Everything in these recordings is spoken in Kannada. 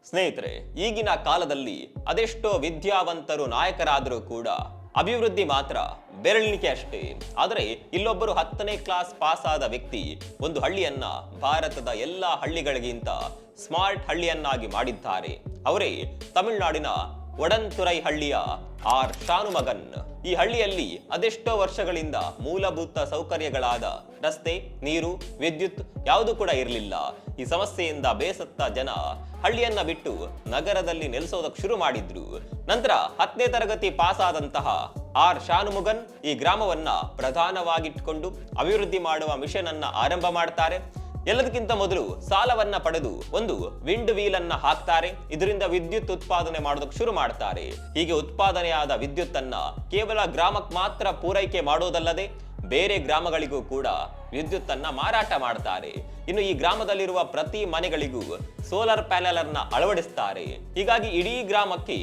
ಸ್ನೇಹಿತರೆ, ಈಗಿನ ಕಾಲದಲ್ಲಿ ಅದೆಷ್ಟೋ ವಿದ್ಯಾವಂತರು ನಾಯಕರಾದರೂ ಕೂಡ ಅಭಿವೃದ್ಧಿ ಮಾತ್ರ ಬೆರಳಿಣಿಕೆ ಅಷ್ಟೇ. ಆದರೆ ಇಲ್ಲೊಬ್ಬರು 10ನೇ ಕ್ಲಾಸ್ ಪಾಸ್ ಆದ ವ್ಯಕ್ತಿ ಒಂದು ಹಳ್ಳಿಯನ್ನ ಭಾರತದ ಎಲ್ಲ ಹಳ್ಳಿಗಳಿಗಿಂತ ಸ್ಮಾರ್ಟ್ ಹಳ್ಳಿಯನ್ನಾಗಿ ಮಾಡಿದ್ದಾರೆ. ಅವರೇ ತಮಿಳುನಾಡಿನ ಒಡಂತುರೈ ಹಳ್ಳಿಯ ಆರ್ ಶಾನುಮಗನ್. ಈ ಹಳ್ಳಿಯಲ್ಲಿ ಅದೆಷ್ಟೋ ವರ್ಷಗಳಿಂದ ಮೂಲಭೂತ ಸೌಕರ್ಯಗಳಾದ ರಸ್ತೆ, ನೀರು, ವಿದ್ಯುತ್ ಯಾವುದು ಕೂಡ ಇರಲಿಲ್ಲ. ಈ ಸಮಸ್ಯೆಯಿಂದ ಬೇಸತ್ತ ಜನ ಹಳ್ಳಿಯನ್ನ ಬಿಟ್ಟು ನಗರದಲ್ಲಿ ನೆಲೆಸೋದಕ್ಕೆ ಶುರು ಮಾಡಿದ್ರು. ನಂತರ 10ನೇ ತರಗತಿ ಪಾಸ್ ಆದಂತಹ ಆರ್ ಶಾನುಮಗನ್ ಈ ಗ್ರಾಮವನ್ನ ಪ್ರಧಾನವಾಗಿಟ್ಕೊಂಡು ಅಭಿವೃದ್ಧಿ ಮಾಡುವ ಮಿಷನ್ ಅನ್ನ ಆರಂಭ ಮಾಡ್ತಾರೆ. ಎಲ್ಲದಕ್ಕಿಂತ ಮೊದಲು ಸಾಲವನ್ನ ಪಡೆದು ಒಂದು ವಿಂಡ್ ವೀಲ್ ಅನ್ನ ಹಾಕ್ತಾರೆ. ಇದರಿಂದ ವಿದ್ಯುತ್ ಉತ್ಪಾದನೆ ಮಾಡೋದಕ್ಕೆ ಶುರು ಮಾಡ್ತಾರೆ. ಹೀಗೆ ಉತ್ಪಾದನೆಯಾದ ವಿದ್ಯುತ್ ಅನ್ನ ಕೇವಲ ಗ್ರಾಮಕ್ಕೆ ಮಾತ್ರ ಪೂರೈಕೆ ಮಾಡೋದಲ್ಲದೆ ಬೇರೆ ಗ್ರಾಮಗಳಿಗೂ ಕೂಡ ವಿದ್ಯುತ್ ಅನ್ನ ಮಾರಾಟ ಮಾಡ್ತಾರೆ. ಇನ್ನು ಈ ಗ್ರಾಮದಲ್ಲಿರುವ ಪ್ರತಿ ಮನೆಗಳಿಗೂ ಸೋಲಾರ್ ಪ್ಯಾನೆಲ್ ಅನ್ನ ಅಳವಡಿಸ್ತಾರೆ. ಹೀಗಾಗಿ ಇಡೀ ಗ್ರಾಮಕ್ಕೆ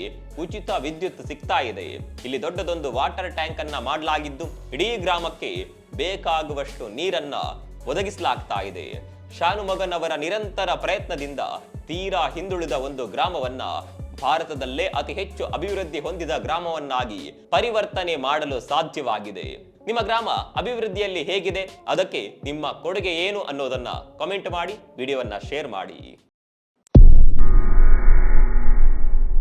ಉಚಿತ ವಿದ್ಯುತ್ ಸಿಗ್ತಾ ಇದೆ. ಇಲ್ಲಿ ದೊಡ್ಡದೊಂದು ವಾಟರ್ ಟ್ಯಾಂಕ್ ಅನ್ನ ಮಾಡಲಾಗಿದ್ದು ಇಡೀ ಗ್ರಾಮಕ್ಕೆ ಬೇಕಾಗುವಷ್ಟು ನೀರನ್ನ ಒದಗಿಸಲಾಗ್ತಾ ಇದೆ. ಶಾನುಮಗನ್ ಅವರ ನಿರಂತರ ಪ್ರಯತ್ನದಿಂದ ತೀರಾ ಹಿಂದುಳಿದ ಒಂದು ಗ್ರಾಮವನ್ನ ಭಾರತದಲ್ಲೇ ಅತಿ ಹೆಚ್ಚು ಅಭಿವೃದ್ಧಿ ಹೊಂದಿದ ಗ್ರಾಮವನ್ನಾಗಿ ಪರಿವರ್ತನೆ ಮಾಡಲು ಸಾಧ್ಯವಾಗಿದೆ. ನಿಮ್ಮ ಗ್ರಾಮ ಅಭಿವೃದ್ಧಿಯಲ್ಲಿ ಹೇಗಿದೆ, ಅದಕ್ಕೆ ನಿಮ್ಮ ಕೊಡುಗೆ ಏನು ಅನ್ನೋದನ್ನ ಕಾಮೆಂಟ್ ಮಾಡಿ, ವಿಡಿಯೋವನ್ನ ಶೇರ್ ಮಾಡಿ.